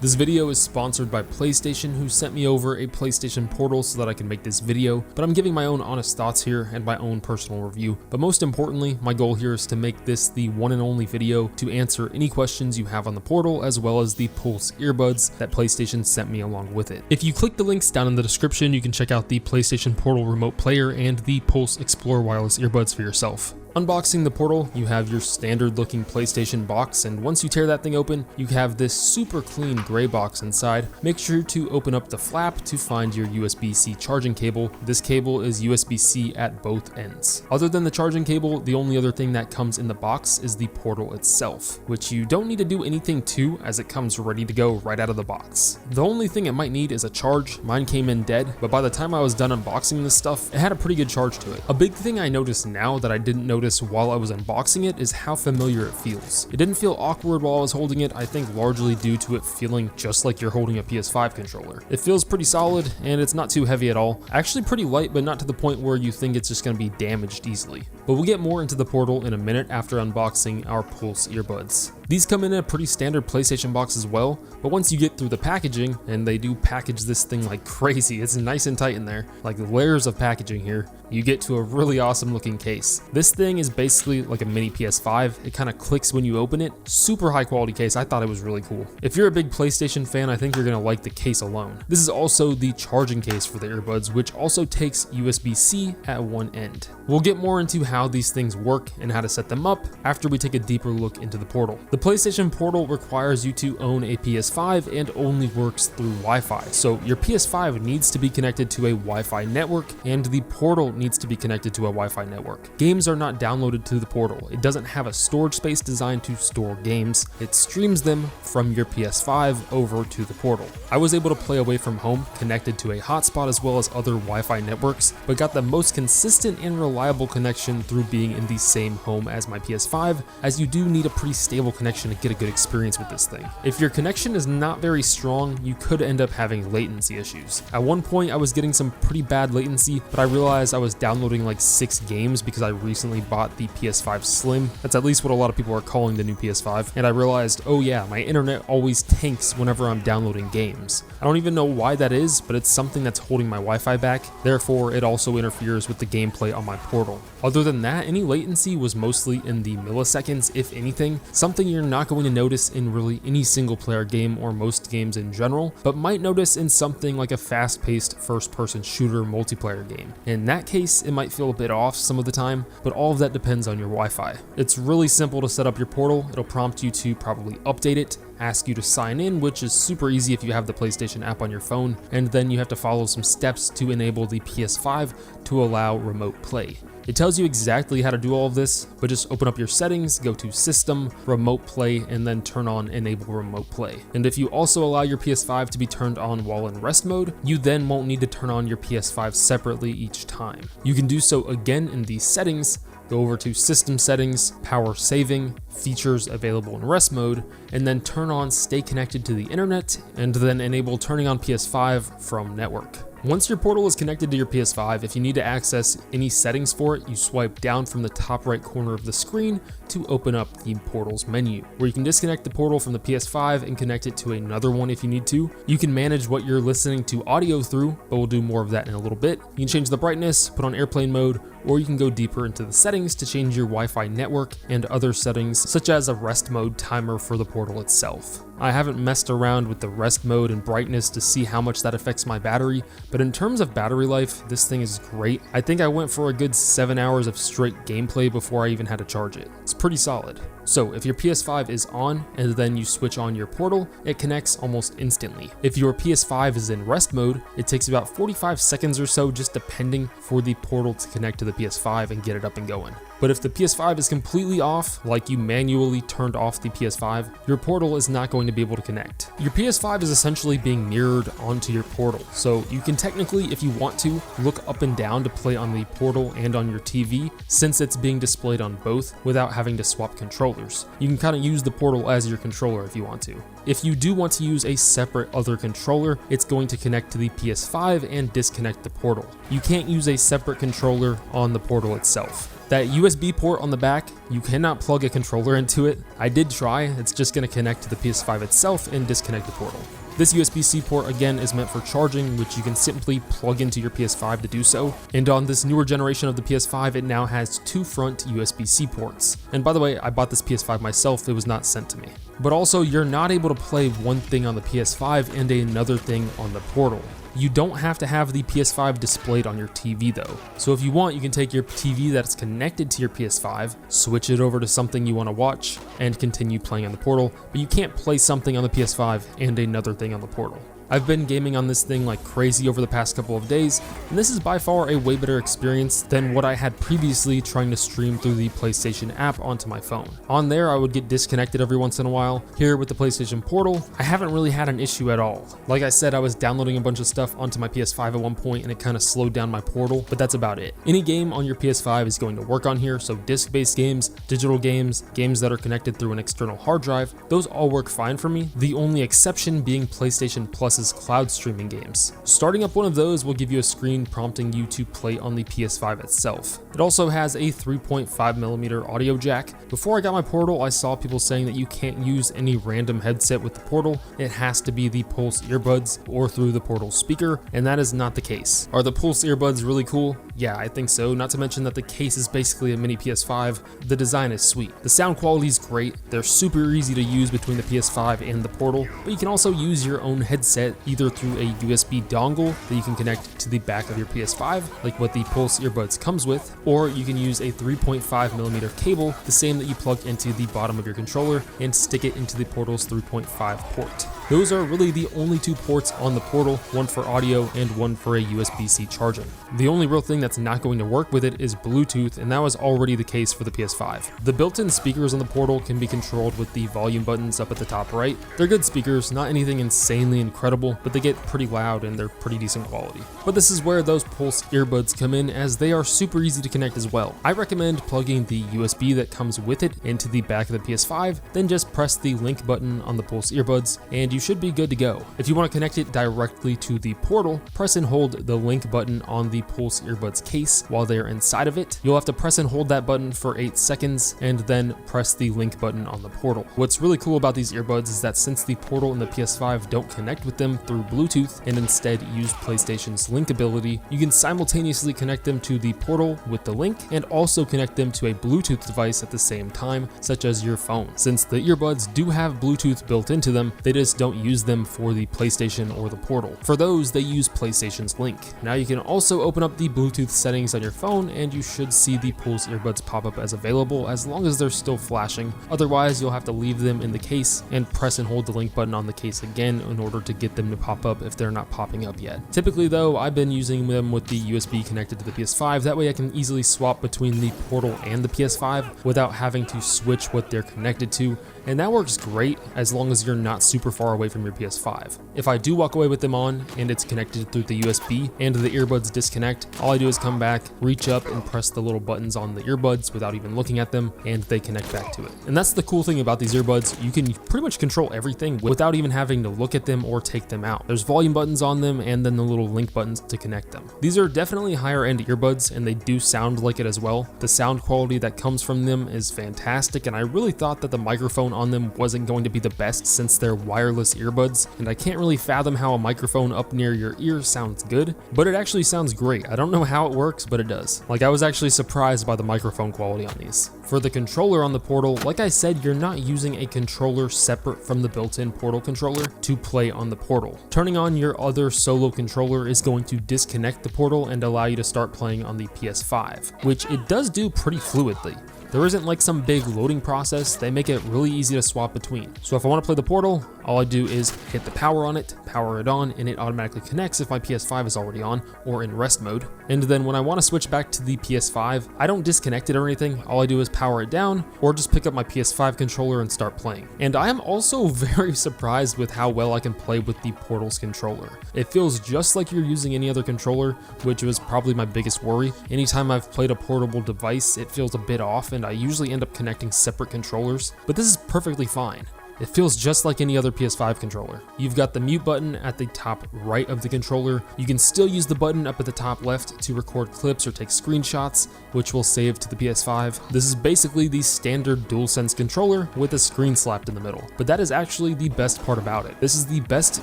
This video is sponsored by PlayStation, who sent me over a PlayStation Portal so that I can make this video, but I'm giving my own honest thoughts here and my own personal review. But most importantly, my goal here is to make this the one and only video to answer any questions you have on the Portal, as well as the Pulse earbuds that PlayStation sent me along with it. If you click the links down in the description, you can check out the PlayStation Portal remote player and the Pulse Explore wireless earbuds for yourself. Unboxing the Portal, you have your standard looking PlayStation box, and once you tear that thing open, you have this super clean gray box inside. Make sure to open up the flap to find your USB-C charging cable. This cable is USB-C at both ends. Other than the charging cable, the only other thing that comes in the box is the Portal itself, which you don't need to do anything to, as it comes ready to go right out of the box. The only thing it might need is a charge. Mine came in dead, but by the time I was done unboxing this stuff, it had a pretty good charge to it. A big thing I noticed now that I didn't notice while I was unboxing it is how familiar it feels. It didn't feel awkward while I was holding it, I think largely due to it feeling just like you're holding a PS5 controller. It feels pretty solid, and it's not too heavy at all. Actually pretty light, but not to the point where you think it's just going to be damaged easily. But we'll get more into the Portal in a minute after unboxing our Pulse earbuds. These come in a pretty standard PlayStation box as well, but once you get through the packaging, and they do package this thing like crazy, it's nice and tight in there, like layers of packaging here, you get to a really awesome looking case. This thing is basically like a mini PS5. It kind of clicks when you open it. Super high quality case. I thought it was really cool. If you're a big PlayStation fan, I think you're gonna like the case alone. This is also the charging case for the earbuds, which also takes USB-C at one end. We'll get more into how these things work and how to set them up after we take a deeper look into the Portal. The PlayStation Portal requires you to own a PS5 and only works through Wi-Fi. So your PS5 needs to be connected to a Wi-Fi network, and the Portal needs to be connected to a Wi-Fi network. Games are not downloaded to the Portal. It doesn't have a storage space designed to store games. It streams them from your PS5 over to the Portal. I was able to play away from home, connected to a hotspot as well as other Wi-Fi networks, but got the most consistent and reliable connection through being in the same home as my PS5, as you do need a pretty stable connection to get a good experience with this thing. If your connection is not very strong, you could end up having latency issues. At one point I was getting some pretty bad latency, but I realized I was downloading like 6 games because I recently bought the PS5 Slim. That's at least what a lot of people are calling the new PS5. And I realized, oh yeah, my internet always tanks whenever I'm downloading games. I don't even know why that is, but it's something that's holding my Wi-Fi back. Therefore, it also interferes with the gameplay on my Portal. Other than that, any latency was mostly in the milliseconds, if anything, something you're not going to notice in really any single player game or most games in general, but might notice in something like a fast-paced first-person shooter multiplayer game. In that case, it might feel a bit off some of the time, but all of that depends on your Wi-Fi. It's really simple to set up your Portal. It'll prompt you to probably update it, ask you to sign in, which is super easy if you have the PlayStation app on your phone, and then you have to follow some steps to enable the PS5 to allow remote play. It tells you exactly how to do all of this, but just open up your settings, go to System, Remote Play, and then turn on Enable Remote Play. And if you also allow your PS5 to be turned on while in rest mode, you then won't need to turn on your PS5 separately each time. You can do so again in these settings. Go over to System Settings, Power Saving, Features available in rest mode, and then turn on Stay Connected to the internet, and then enable turning on PS5 from network. Once your Portal is connected to your PS5, if you need to access any settings for it, you swipe down from the top right corner of the screen to open up the Portal's menu, where you can disconnect the Portal from the PS5 and connect it to another one if you need to. You can manage what you're listening to audio through, but we'll do more of that in a little bit. You can change the brightness, put on airplane mode, or you can go deeper into the settings to change your Wi-Fi network and other settings, such as a rest mode timer for the Portal itself. I haven't messed around with the rest mode and brightness to see how much that affects my battery, but in terms of battery life, this thing is great. I think I went for a good 7 hours of straight gameplay before I even had to charge it. It's pretty solid. So if your PS5 is on and then you switch on your Portal, it connects almost instantly. If your PS5 is in rest mode, it takes about 45 seconds or so, just depending, for the Portal to connect to the PS5 and get it up and going. But if the PS5 is completely off, like you manually turned off the PS5, your Portal is not going to be able to connect. Your PS5 is essentially being mirrored onto your Portal, so you can technically, if you want to, look up and down to play on the Portal and on your TV, since it's being displayed on both without having to swap controllers. You can kind of use the Portal as your controller if you want to. If you do want to use a separate other controller, it's going to connect to the PS5 and disconnect the Portal. You can't use a separate controller on the Portal itself. That USB port on the back, you cannot plug a controller into it. I did try, it's just going to connect to the PS5 itself and disconnect the Portal. This USB-C port again is meant for charging, which you can simply plug into your PS5 to do so. And on this newer generation of the PS5, it now has 2 front USB-C ports. And by the way, I bought this PS5 myself, it was not sent to me. But also, you're not able to play one thing on the PS5 and another thing on the Portal. You don't have to have the PS5 displayed on your TV though. So if you want, you can take your TV that's connected to your PS5, switch it over to something you want to watch, and continue playing on the Portal, but you can't play something on the PS5 and another thing on the Portal. I've been gaming on this thing like crazy over the past couple of days, and this is by far a way better experience than what I had previously trying to stream through the PlayStation app onto my phone. On there, I would get disconnected every once in a while. Here with the PlayStation Portal, I haven't really had an issue at all. Like I said, I was downloading a bunch of stuff onto my PS5 at one point and it kind of slowed down my Portal, but that's about it. Any game on your PS5 is going to work on here, so disc-based games, digital games, games that are connected through an external hard drive, those all work fine for me. The only exception being PlayStation Plus's cloud streaming games. Starting up one of those will give you a screen prompting you to play on the PS5 itself. It also has a 3.5mm audio jack. Before I got my Portal, I saw people saying that you can't use any random headset with the Portal. It has to be the Pulse earbuds or through the Portal speaker, and that is not the case. Are the Pulse earbuds really cool? Yeah, I think so, not to mention that the case is basically a mini PS5. The design is sweet. The sound quality is great. They're super easy to use between the PS5 and the Portal, but you can also use your own headset either through a USB dongle that you can connect to the back of your PS5, like what the Pulse earbuds comes with, or you can use a 3.5mm cable, the same that you plug into the bottom of your controller, and stick it into the Portal's 3.5 port. Those are really the only 2 ports on the Portal, one for audio and one for a USB-C charging. The only real thing that's not going to work with it is Bluetooth, and that was already the case for the PS5. The built-in speakers on the Portal can be controlled with the volume buttons up at the top right. They're good speakers, not anything insanely incredible, but they get pretty loud and they're pretty decent quality. But this is where those Pulse earbuds come in, as they are super easy to connect as well. I recommend plugging the USB that comes with it into the back of the PS5, then just press the link button on the Pulse earbuds, and you should be good to go. If you want to connect it directly to the Portal, press and hold the link button on the Pulse earbuds case while they are inside of it. You'll have to press and hold that button for 8 seconds and then press the link button on the Portal. What's really cool about these earbuds is that since the Portal and the PS5 don't connect with them through Bluetooth and instead use PlayStation's link ability, you can simultaneously connect them to the Portal with the link and also connect them to a Bluetooth device at the same time, such as your phone. Since the earbuds do have Bluetooth built into them, they just don't use them for the PlayStation or the Portal. For those, they use PlayStation's link. Now you can also open up the Bluetooth settings on your phone and you should see the Pulse earbuds pop up as available as long as they're still flashing. Otherwise, you'll have to leave them in the case and press and hold the link button on the case again in order to get them to pop up if they're not popping up yet. Typically though, I've been using them with the USB connected to the PS5. That way I can easily swap between the Portal and the PS5 without having to switch what they're connected to, and that works great as long as you're not super far away from your PS5. If I do walk away with them on and it's connected through the USB and the earbuds disconnect, all I do is come back, reach up and press the little buttons on the earbuds without even looking at them, and they connect back to it. And that's the cool thing about these earbuds, you can pretty much control everything without even having to look at them or take them out. There's volume buttons on them and then the little link buttons to connect them. These are definitely higher end earbuds and they do sound like it as well. The sound quality that comes from them is fantastic, and I really thought that the microphone on them wasn't going to be the best since they're wireless earbuds, and I can't really fathom how a microphone up near your ear sounds good, but it actually sounds great. I don't know how it works, but it does. Like, I was actually surprised by the microphone quality on these. For the controller on the Portal, like I said, you're not using a controller separate from the built-in Portal controller to play on the Portal. Turning on your other solo controller is going to disconnect the Portal and allow you to start playing on the PS5, which it does do pretty fluidly. There isn't like some big loading process, they make it really easy to swap between. So if I want to play the Portal, all I do is hit the power on it, power it on, and it automatically connects if my PS5 is already on or in rest mode. And then when I want to switch back to the PS5, I don't disconnect it or anything, all I do is power it down or just pick up my PS5 controller and start playing. And I am also very surprised with how well I can play with the Portal's controller. It feels just like you're using any other controller, which was probably my biggest worry. Anytime I've played a portable device, it feels a bit off and I usually end up connecting separate controllers, but this is perfectly fine. It feels just like any other PS5 controller. You've got the mute button at the top right of the controller. You can still use the button up at the top left to record clips or take screenshots, which will save to the PS5. This is basically the standard DualSense controller with a screen slapped in the middle, but that is actually the best part about it. This is the best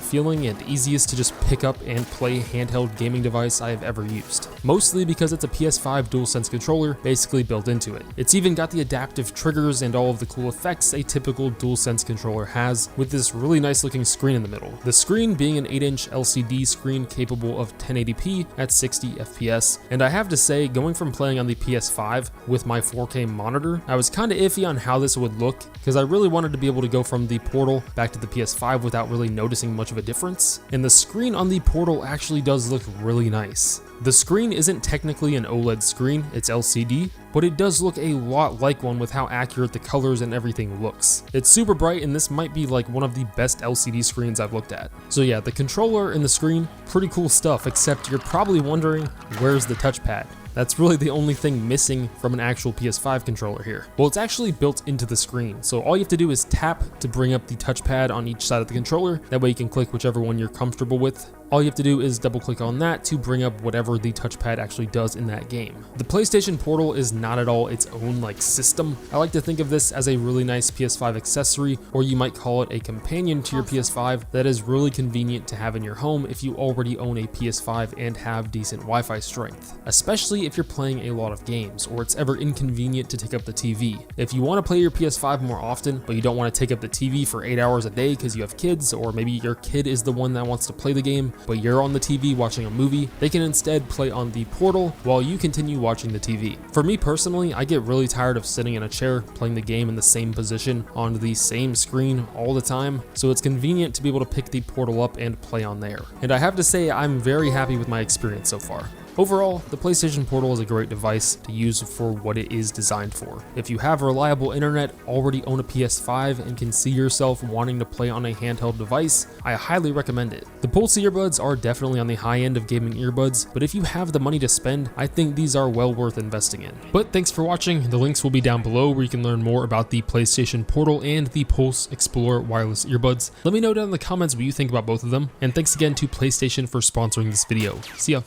feeling and easiest to just pick up and play handheld gaming device I have ever used, mostly because it's a PS5 DualSense controller basically built into it. It's even got the adaptive triggers and all of the cool effects a typical DualSense controller has, with this really nice looking screen in the middle. The screen being an 8-inch LCD screen capable of 1080p at 60 FPS, and I have to say, going from playing on the PS5 with my 4K monitor, I was kind of iffy on how this would look, because I really wanted to be able to go from the Portal back to the PS5 without really noticing much of a difference, and the screen on the Portal actually does look really nice. The screen isn't technically an OLED screen, it's LCD, but it does look a lot like one with how accurate the colors and everything looks. It's super bright, and this might be like one of the best LCD screens I've looked at. So yeah, the controller and the screen, pretty cool stuff, except you're probably wondering, where's the touchpad? That's really the only thing missing from an actual PS5 controller here. Well, it's actually built into the screen, so all you have to do is tap to bring up the touchpad on each side of the controller. That way you can click whichever one you're comfortable with. All you have to do is double click on that to bring up whatever the touchpad actually does in that game. The PlayStation Portal is not at all its own system. I like to think of this as a really nice PS5 accessory, or you might call it a companion to your PS5 that is really convenient to have in your home if you already own a PS5 and have decent Wi-Fi strength, especially if you're playing a lot of games or it's ever inconvenient to take up the TV. If you want to play your PS5 more often, but you don't want to take up the TV for 8 hours a day because you have kids, or maybe your kid is the one that wants to play the game, but you're on the TV watching a movie, they can instead play on the Portal while you continue watching the TV. For me personally, I get really tired of sitting in a chair playing the game in the same position on the same screen all the time, so it's convenient to be able to pick the Portal up and play on there. And I have to say, I'm very happy with my experience so far. Overall, the PlayStation Portal is a great device to use for what it is designed for. If you have reliable internet, already own a PS5, and can see yourself wanting to play on a handheld device, I highly recommend it. The Pulse earbuds are definitely on the high end of gaming earbuds, but if you have the money to spend, I think these are well worth investing in. But thanks for watching. The links will be down below where you can learn more about the PlayStation Portal and the Pulse Explorer wireless earbuds. Let me know down in the comments what you think about both of them, and thanks again to PlayStation for sponsoring this video. See ya.